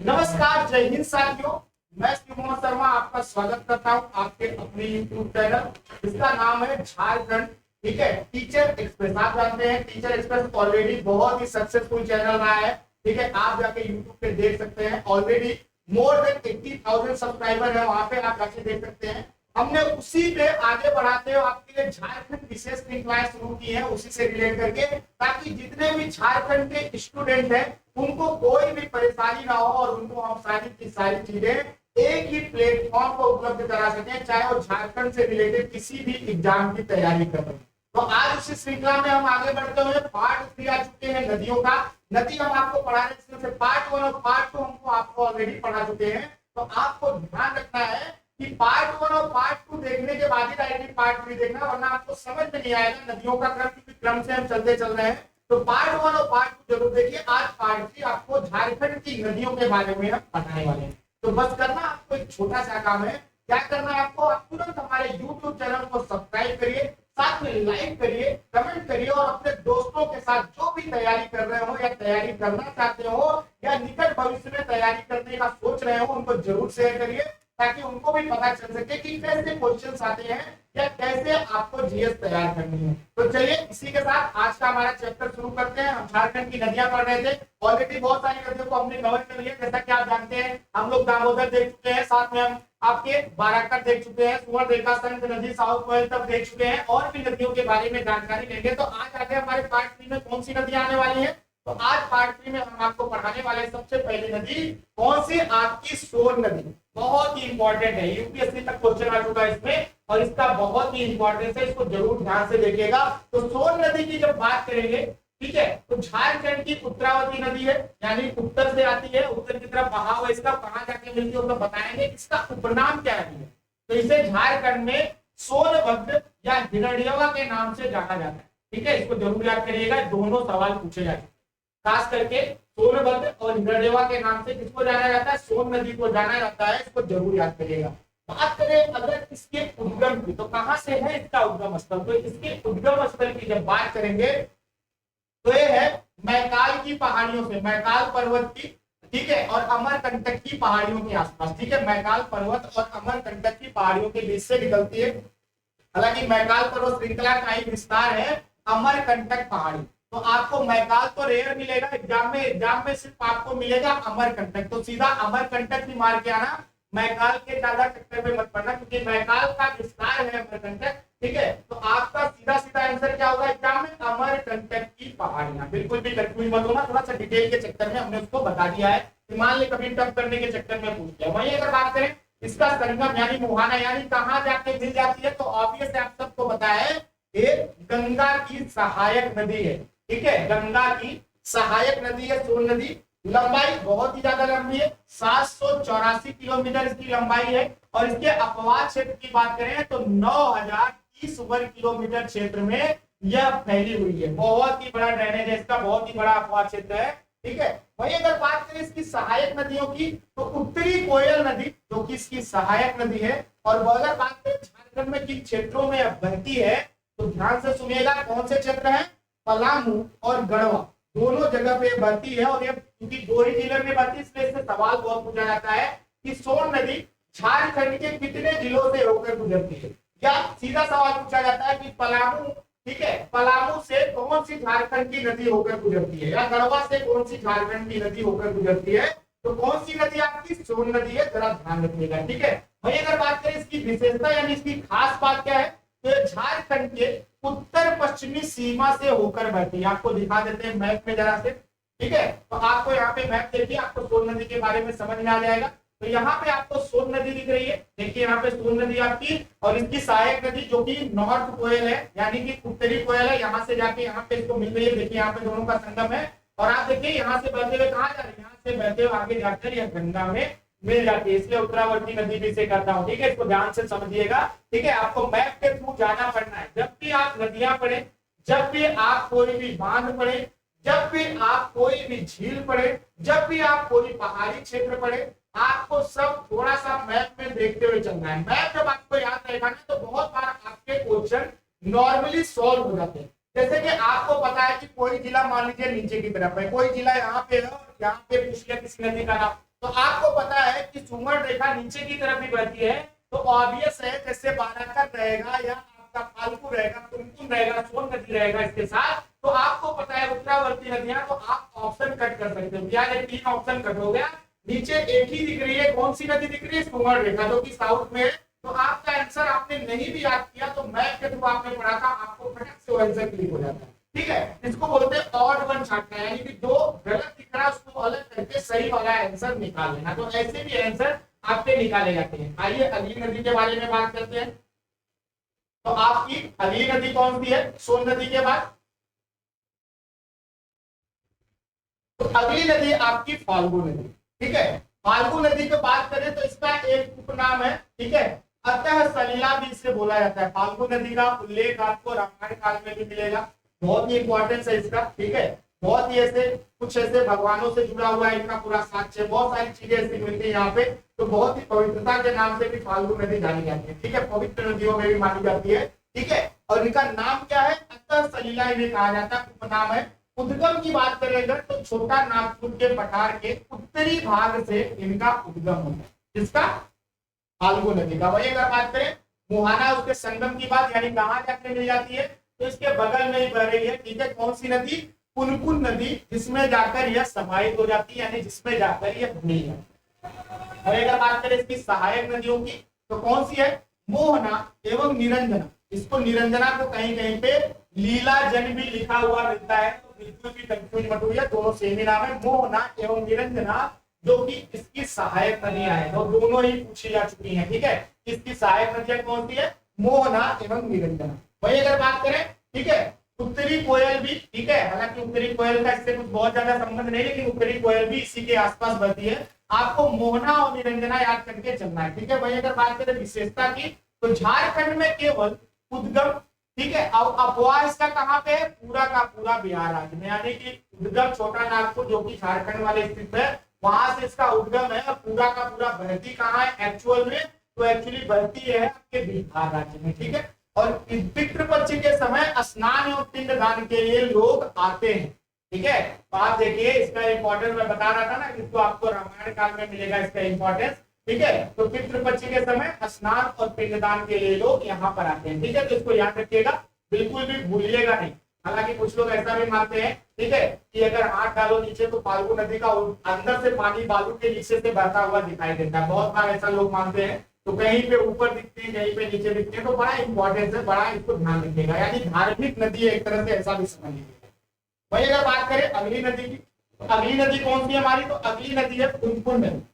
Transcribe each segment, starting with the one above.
नमस्कार, जय हिंद साथियों। मैं शिव मोहम्मद शर्मा आपका स्वागत करता हूं आपके अपने यूट्यूब चैनल, जिसका नाम है झारखंड। ठीक है, टीचर एक्सप्रेस। आप जानते हैं टीचर एक्सप्रेस ऑलरेडी बहुत ही सक्सेसफुल चैनल रहा है। ठीक है, आप जाके यूट्यूब पे देख सकते हैं, ऑलरेडी मोर देन 80,000 सब्सक्राइबर है, वहां पे आप जाके देख सकते हैं। हमने उसी पे आगे बढ़ाते हुए आपके लिए झारखंड विशेष श्रृंखलाएं शुरू की है, उसी से रिलेट करके, ताकि जितने भी झारखंड के स्टूडेंट हैं उनको कोई भी परेशानी ना हो और उनको हम सारी की सारी चीजें एक ही प्लेटफॉर्म पर उपलब्ध करा सकें, चाहे वो झारखंड से रिलेटेड किसी भी एग्जाम की तैयारी कर रहे हैं। तो आज उसी श्रृंखला में हम आगे बढ़ते हुए पार्ट 3 आ चुके हैं नदियों का। नदी हम आपको पढ़ा रहे हैं, पार्ट 1 और पार्ट 2 हमको आपको ऑलरेडी पढ़ा चुके हैं। तो आपको ध्यान रखना है कि पार्ट 1 और पार्ट 2 देखने के बाद ही डायरेक्टली पार्ट 3 देखना, वरना आपको समझ में नहीं आएगा नदियों का क्रम, क्योंकि क्रम से हम चलते चल रहे हैं। तो पार्ट 1 और पार्ट 2 जरूर देखिए। आज पार्ट 3 आपको झारखंड की नदियों के बारे में हम पढ़ाने वाले हैं। तो बस करना आपको एक छोटा सा काम है। क्या करना है आपको? आप तुरंत हमारे YouTube चैनल को सब्सक्राइब करिए, साथ में लाइक करिए, कमेंट करिए और अपने दोस्तों के साथ जो भी तैयारी कर रहे हो या तैयारी करना चाहते हो या निकट भविष्य में तैयारी करने का सोच रहे हो, उनको जरूर शेयर करिए, ताकि उनको भी पता चल सके कि कैसे क्वेश्चंस आते हैं या कैसे आपको जीएस तैयार करनी है। तो चलिए इसी के साथ आज का हमारा चैप्टर शुरू करते हैं। हम झारखंड की नदियां पढ़ रहे थे, ऑलरेडी बहुत सारी नदियों को हमने कवर कर लिया। जैसा कि आप जानते हैं, हम लोग दामोदर देख चुके हैं, साथ में हम आपके बाराकर देख चुके हैं, सुवर्णरेखा संत नदी, साउथ कोयल तक देख चुके हैं, और भी नदियों के बारे में जानकारी लेंगे। तो आज आगे हमारे पार्ट 3 में कौन सी नदियां आने वाली है? तो आज पार्ट 3 में हम आपको पढ़ाने वाले सबसे पहली नदी कौन सी? आपकी सोन नदी। बहुत ही इंपॉर्टेंट है, यूपीएससी तक क्वेश्चन आ चुका है इसमें, और इसका बहुत ही इंपॉर्टेंस है, इसको जरूर ध्यान से देखिएगा। तो सोन नदी की जब बात करेंगे, ठीक है, तो झारखंड की उत्तरावती नदी है, यानी उत्तर से आती है, उत्तर की तरफ बहाव है इसका, कहां जाके मिलती है तो बताएंगे। इसका उपनाम क्या है? तो इसे झारखंड में सोनभद्र या हिरण्यवा के नाम से जाना जाता है। ठीक है, इसको जरूर याद करिएगा, दोनों सवाल पूछे जाते हैं। खास करके सोनभद्र और हिरण्यवा के नाम से किसको जाना जाता है? सोन नदी को जाना जाता है, इसको जरूर याद करिएगा। बात करें अगर इसके उद्गम की, तो कहां से है इसका उद्गम स्थल? तो इसके उद्गम स्थल की जब बात करेंगे तो ये है मैकाल की पहाड़ियों से, मैकाल पर्वत की, ठीक है, और अमरकंटक की पहाड़ियों के आसपास। ठीक है, मैकाल पर्वत और अमरकंटक की पहाड़ियों के बीच से निकलती है। हालांकि मैकाल पर्वत श्रृंखला का ही विस्तार है अमरकंटक पहाड़ी। तो आपको मैकाल तो रेयर मिलेगा एग्जाम में सिर्फ आपको मिलेगा अमरकंटक। तो सीधा अमरकंटक ही मार के आना, मैकाल के ज्यादा चक्कर में मत पड़ना, क्योंकि मैकाल का विस्तार है अमरकंटक। ठीक है, तो आपका सीधा सीधा आंसर क्या होगा एग्जाम में? अमरकंटक की पहाड़ियां। बिल्कुल भी कंफ्यूज मत होना, थोड़ा सा डिटेल के चक्कर में हमने उसको बता दिया है, मान ले कभी टफ करने के चक्कर में पूछ लिया। वहीं अगर बात करें इसका संगम यानी मुहाना, यानी कहाँ जाके मिल जाती है, तो ऑब्वियस आप सबको पता है ये गंगा की सहायक नदी है। ठीक है, गंगा की सहायक नदी है सोन नदी। लंबाई बहुत ही ज्यादा लंबी है, 784 किलोमीटर इसकी लंबाई है, और इसके अपवाद क्षेत्र की बात करें तो 9030 वर्ग किलोमीटर क्षेत्र में यह फैली हुई है। बहुत ही बड़ा ड्रेनेज है इसका, बहुत ही बड़ा अपवाद क्षेत्र है। ठीक है, वही अगर बात करें इसकी सहायक नदियों की, तो उत्तरी कोयल नदी जो कि इसकी सहायक नदी है, और अगर बात करें झारखंड में किन क्षेत्रों में बहती है, तो ध्यान से सुनिएगा कौन से क्षेत्र है? पलामू और गढ़वा, दोनों जगह पे बहती है। और ये क्योंकि दो ही जिले में बहती है, इसलिए इससे सवाल बहुत पूछा जाता है कि सोन नदी झारखंड के कितने जिलों से होकर गुजरती है, या सीधा सवाल पूछा जाता है कि पलामू, ठीक है, पलामू से कौन सी झारखंड की नदी होकर गुजरती है, या गढ़वा से कौन सी झारखंड की नदी होकर गुजरती है। तो कौन सी नदी आपकी? सोन नदी है, जरा ध्यान रखिएगा। ठीक है, वही अगर बात करें इसकी विशेषता यानी इसकी खास बात क्या है, तो झारखंड के उत्तर पश्चिमी सीमा से होकर बहती है। आपको दिखा देते हैं मैप में जरा से। ठीक है, तो आपको यहाँ पे मैप देखिए, आपको सोन नदी के बारे में समझ में आ जाएगा। तो यहाँ पे आपको सोन नदी दिख रही है, देखिए यहाँ पे सोन नदी आपकी, और इसकी सहायक नदी जो कि नॉर्थ कोयल है, यानी कि उत्तरी कोयल है, यहाँ से जाके यहाँ पे इसको मिल रही है। देखिए यहाँ पे दोनों का संगम है, और आप देखिए यहाँ से बहते हुए कहाँ जा रहे हैं? यहाँ से बहते हुए आगे जाकर यह गंगा में मिल जाती है, इसलिए उत्तरावर्ती नदी भी से करता हूँ। ठीक है, इसको ध्यान से समझिएगा। ठीक है, आपको मैप के थ्रू जाना पड़ना है। जब भी आप नदियां पढ़े, जब भी आप कोई भी बांध पढ़े, जब भी आप कोई भी झील पढ़े, जब भी आप कोई पहाड़ी क्षेत्र पढ़े, आपको सब थोड़ा सा मैप में देखते हुए चलना है। मैप जब आपको याद रहेगा ना, तो बहुत बार आपके क्वेश्चन नॉर्मली सॉल्व हो जाते हैं। जैसे कि आपको पता है कि कोई जिला मान लीजिए नीचे की तरफ है, कोई जिला यहाँ पे है, और यहाँ पे पूछ लिया किसी नदी का नाम, तो आपको पता है कि सुमन रेखा नीचे की तरफ भी बहती है, तो ऑब्वियस है जैसे बाराकर रहेगा या आपका फाल्गु रहेगा, कुनकुन रहेगा, सोन नदी रहेगा इसके साथ, तो आपको पता है उत्तरावर्ती नदियां, तो आप ऑप्शन कट कर सकते हो। यार ये 3 ऑप्शन कट हो गया, नीचे एक ही दिख रही है, कौन सी नदी दिख रही है? सुमन रेखा, जो कि साउथ में है। तो आपका आंसर आपने नहीं भी याद किया तो मैथ के थ्रू आपने पढ़ा था, आपको फटक से आंसर क्लिक हो जाता है। ठीक है, इसको बोलते हैं ऑड वन छांटना, यानी कि जो गलत दिख रहा है उसको अलग करके सही वाला आंसर निकाल लेना। तो ऐसे भी आंसर आपके निकाले जाते हैं। आइए अगली नदी के बारे में बात करते हैं। तो आपकी अगली नदी कौन सी है सोन नदी के बाद? तो अगली नदी आपकी फाल्गु नदी। ठीक है, फाल्गु नदी की बात करें तो इसका एक उपनाम है। ठीक है, अतः सलिला भी इसे बोला जाता है। फाल्गु नदी का उल्लेख आपको रामायण काल में भी मिलेगा, बहुत ही इंपॉर्टेंस है इसका। ठीक है, बहुत ही ऐसे कुछ ऐसे भगवानों से जुड़ा हुआ है इनका पूरा साक्ष्य, बहुत सारी चीजें ऐसी मिलती है यहाँ पे। तो बहुत ही पवित्रता के नाम से भी फाल्गु नदी जानी जाती है। ठीक है, पवित्र नदियों में भी मानी जाती है। ठीक है, और इनका नाम क्या है? अतः सलिला इन्हें कहा जाता है, उपनाम है। उद्गम की बात करें अगर तो छोटा नागपुर के पठार के उत्तरी भाग से इनका उद्गम होता है। जिसका? फाल्गु नदी का। वही अगर बात करें मुहाना उसके संगम की बात, यानी कहाँ जाकर मिल जाती है? तो इसके बगल में ही बह रही है। ठीक है, कौन सी नदी? पुनपुन नदी, जिसमें जाकर यह समाहित हो जाती है, यानी जिसमें जाकर यह मिल जाती है। और अगर बात करें इसकी सहायक नदियों की तो कौन सी है? मोहना एवं निरंजना। इसको निरंजना को कहीं कहीं पे लीला जन भी लिखा हुआ मिलता है, तो बिल्कुल भी कंफ्यूज मत होइए, दोनों सेम ही नाम है, मोहना एवं निरंजना, जो कि इसकी सहायक नदियां हैं। तो दोनों ही पूछी जा चुकी हैं। ठीक है, इसकी सहायक नदियां कौन सी है? मोहना एवं निरंजना। वही अगर बात करें, ठीक है, उत्तरी कोयल भी, ठीक है, हालांकि उत्तरी कोयल का इससे कुछ बहुत ज्यादा संबंध नहीं, लेकिन उत्तरी कोयल भी इसी के आसपास बहती है। आपको मोहना और निरंजना याद करके चलना है। ठीक है, वही अगर बात करें विशेषता की तो झारखंड में केवल उद्गम, ठीक है, अब अपवाह इसका कहाँ पे है? पूरा का पूरा बिहार राज्य में, यानी कि उद्गम छोटा नागपुर जो कि झारखंड वाले स्थित है, वहां से इसका उद्गम है। और पूरा का पूरा बहती कहाँ है एक्चुअल में? तो एक्चुअली बहती है आपके बिहार राज्य में। ठीक है, और पितृपक्ष के समय स्नान एवं पिंडदान के लिए लोग आते हैं। ठीक है, तो आप देखिए इसका इंपॉर्टेंस मैं बता रहा था ना, इसको आपको रामायण काल में मिलेगा इसका इंपॉर्टेंस। ठीक है, तो पितृपक्ष के समय स्नान और पिंडदान के लिए लोग यहाँ पर आते हैं। ठीक है, तो इसको याद रखिएगा, बिल्कुल भी भूलिएगा नहीं। हालांकि कुछ लोग ऐसा भी मानते हैं, ठीक है, कि अगर हाथ डालो नीचे तो फाल्गु नदी का अंदर से पानी बालू के नीचे से बहता हुआ दिखाई देता है। बहुत बार ऐसा लोग मानते हैं, तो कहीं पे ऊपर दिखते हैं, कहीं पे नीचे दिखते हैं। तो बड़ा इंपॉर्टेंस है, बड़ा इसको ध्यान रखिएगा, यानी धार्मिक नदी है एक तरह से, ऐसा भी समझ लीजिएगा। वही अगर बात करें अगली नदी की, तो अगली नदी कौन सी है हमारी? तो अगली नदी है पुनपुन नदी।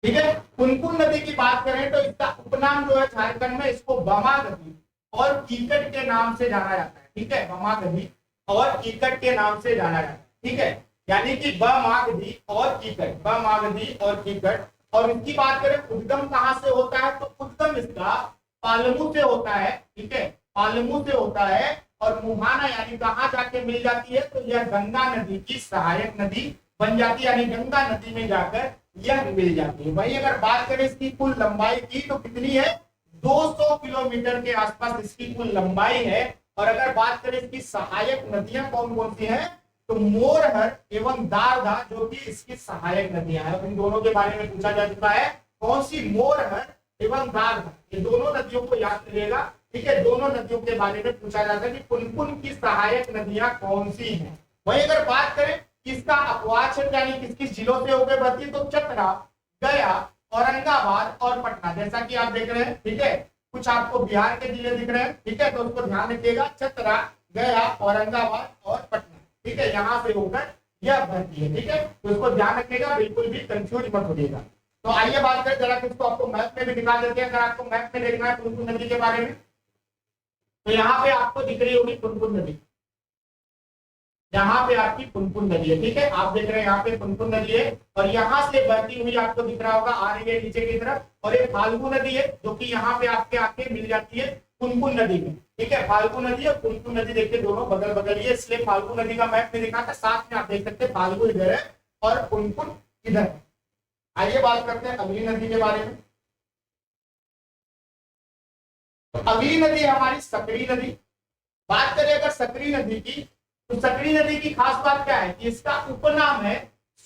ठीक है, पुनपुन नदी की बात करें तो इसका उपनाम जो है झारखंड में, इसको बमा नदी और कीकट के नाम से जाना जाता है। ठीक है, बमा नदी और कीकट के नाम से जाना जाता है। ठीक है, यानी कि बमागधी और कीकट, बमागधी और कीकट। और इनकी बात करें उद्गम कहाँ से होता है? तो उद्गम इसका पालमू से होता है। ठीक है, पालमू से होता है। और मुहाना यानी कहाँ जाके मिल जाती है? तो यह गंगा नदी की सहायक नदी बन जाती है, यानी गंगा नदी में जाकर यह मिल जाती है। वही अगर बात करें इसकी कुल लंबाई की तो कितनी है? 200 किलोमीटर के आसपास इसकी कुल लंबाई है। और अगर बात करें इसकी सहायक नदियां कौन कौन सी हैं, तो मोरहर एवं दारधा जो कि इसकी सहायक नदियां हैं। इन दोनों के बारे में पूछा जा चुका है, कौन सी? मोरहर एवं दारधा, ये दोनों नदियों को याद करिएगा। ठीक है, दोनों नदियों के बारे में पूछा जाता है कि पुनपुन की सहायक नदियां कौन सी हैं। वही अगर बात करें किसका अपवाह क्षेत्र यानी किस किस जिलों से होकर बहती है, तो चतरा, गया, औरंगाबाद और पटना, जैसा कि आप देख रहे हैं। ठीक है, कुछ आपको बिहार के जिले दिख रहे हैं। ठीक है, तो उसको ध्यान रखिएगा, चतरा, गया, औरंगाबाद और पटना। ठीक है, यहाँ से होकर यह बहती है। ठीक है, तो इसको ध्यान रखिएगा, बिल्कुल भी कंफ्यूज मत होइएगा। तो आइए बात करें जरा, किसको आपको मैप में भी दिखा देते हैं। अगर आपको मैप में देखना है पुनपुन नदी के बारे में, तो यहाँ पे आपको दिख रही होगी पुनपुन नदी, यहाँ पे आपकी पुनपुन नदी है। ठीक है, आप देख रहे हैं यहाँ पे पुनपुन नदी है, और यहाँ से बहती हुई आपको दिख रहा होगा आ रही है नीचे की तरफ। और एक फाल्गु नदी है जो कि यहाँ पे आपके आके मिल जाती है पुनपुन नदी में। ठीक है, फाल्गु नदी और पुनपुन नदी देखिए दोनों बगल बगल ही है, इसलिए फाल्गु नदी का मैप में दिखा था। साथ में आप देख सकते हैं फाल्गु इधर है और पुनपुन इधर है। आइए बात करते हैं अगली नदी के बारे में। तो अगली नदी हमारी सकरी नदी। बात करें अगर सकरी नदी की, तो सकरी नदी की खास बात क्या है कि इसका उपनाम है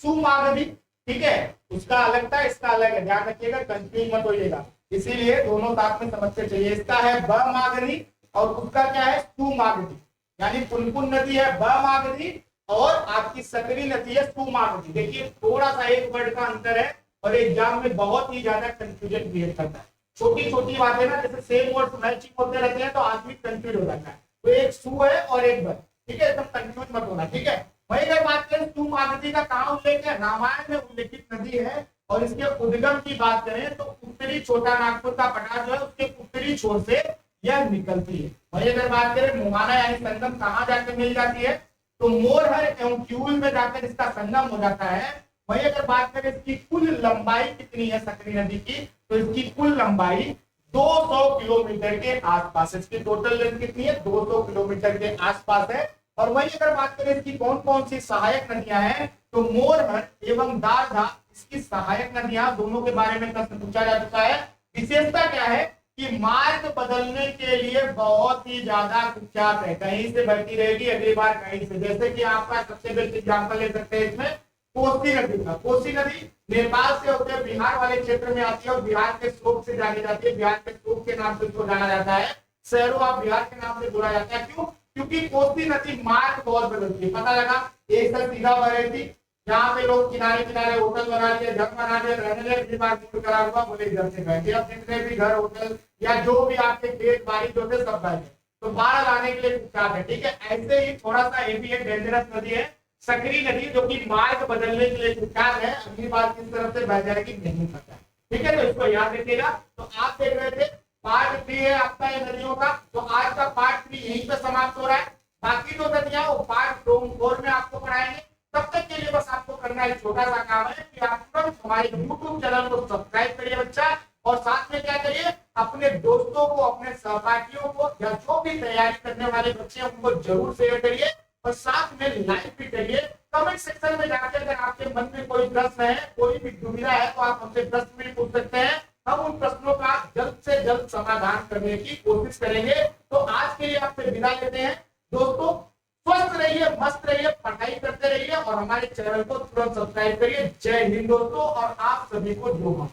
सुमागधी। ठीक है, उसका अलग था, इसका अलग है, ध्यान रखिएगा, कंफ्यूज मत होइएगा, इसीलिए दोनों साथ में समझते चलिए। इसका है बमागधी और उसका क्या है सुमागधी, यानी पुनपुन नदी है बमागधी और आपकी सकरी नदी है सुमागधी। देखिए थोड़ा सा एक वर्ड का अंतर है और एग्जाम में बहुत ही ज्यादा कंफ्यूजन क्रिएट करता है। छोटी छोटी बातें ना, जैसे सेम वर्ड मैचिंग होते रहते हैं तो आदमी कंफ्यूज हो जाता है। तो एक सु है और एक बर, ठीक है, एकदम कंफ्यूज मत होना, ठीक है। वही अगर बात करें सुमागधी का कहाँ उल्लेख है, रामायण में उल्लेखित नदी है और इसके उद्गम की बात करें तो उत्तरी छोटा नागपुर का पठार जो है उसके उत्तरी छोर से यह निकलती है। वही अगर बात करें मुहाना यानी संगम कहाँ जाकर मिल जाती है, तो मोरहर एवं क्यूल में जाकर इसका संगम हो जाता है। वही अगर बात करें इसकी कुल लंबाई कितनी है सकरी नदी की, तो इसकी कुल लंबाई 200 किलोमीटर के आसपास, इसकी टोटल लेंथ कितनी है 200 किलोमीटर के आसपास है। और वही अगर बात करें इसकी कौन कौन सी सहायक नदियां हैं, तो मोरहर एवं दारधा इसकी सहायक नदियां, दोनों के बारे में प्रश्न पूछा जा चुका है। विशेषता क्या है कि मार्ग बदलने के लिए बहुत ही ज्यादा कुख्यात है, कहीं से बहती रहेगी अगली बार कहीं से। जैसे कि आपका सबसे बेस्ट एग्जाम्पल ले सकते हैं इसमें कोसी नदी का। कोसी नदी नेपाल से होकर बिहार वाले क्षेत्र में आती है और बिहार के स्रोत से जानी जाती है, बिहार के स्रोत के नाम से इसको जाना जाता है, शहरों बिहार के नाम से बोला जाता है। क्यों? क्योंकि कोसी नदी मार्ग बहुत बदलती है। पता लगा एक सर सीधा बह रही थी, जहाँ पे लोग किनारे किनारे होटल बना लिए, घर बना लिए, रहने लगे, बीमार दूर करा हुआ, बोले इधर से गए, अब जितने भी घर होटल या जो भी आपके खेत बाड़ी जो थे सब गए, तो बाढ़ लाने के लिए कुख्यात है, ठीक है। ऐसे ही थोड़ा सा ये भी एक डेंजरस नदी है सकरी नदी, जो कि मार्ग बदलने के लिए कुख्यात है, अगली बार किस तरफ से बह जाएगी नहीं पता, ठीक है, तो इसको याद रखिएगा। तो आप देख रहे थे पार्ट 3 है आपका ये नदियों का, तो आज का पार्ट 3 यहीं पे समाप्त हो रहा है। बाकी जो नदियां वो पार्ट 4 में आपको पढ़ाएंगे। तब तक के लिए बस आपको करना एक छोटा सा काम है कि आप तुरंत हमारे YouTube चैनल को सब्सक्राइब करिए बच्चा, और साथ में क्या करिए अपने दोस्तों को, अपने सहपाठियों को या जो भी तैयारी करने वाले बच्चे हैं उनको जरूर शेयर करिए और साथ में लाइक भी करिए। कमेंट सेक्शन में जाकर अगर आपके मन में कोई प्रश्न है, कोई भी दुविधा है, तो आप हमसे प्रश्न भी पूछ सकते हैं, हम उन प्रश्नों का जल्द से जल्द समाधान करने की कोशिश करेंगे। तो आज के लिए आपसे विदा लेते हैं दोस्तों, स्वस्थ रहिए, मस्त रहिए, पढ़ाई करते रहिए और हमारे चैनल को तुरंत सब्सक्राइब करिए। जय हिंद दोस्तों, और आप सभी को जोहार।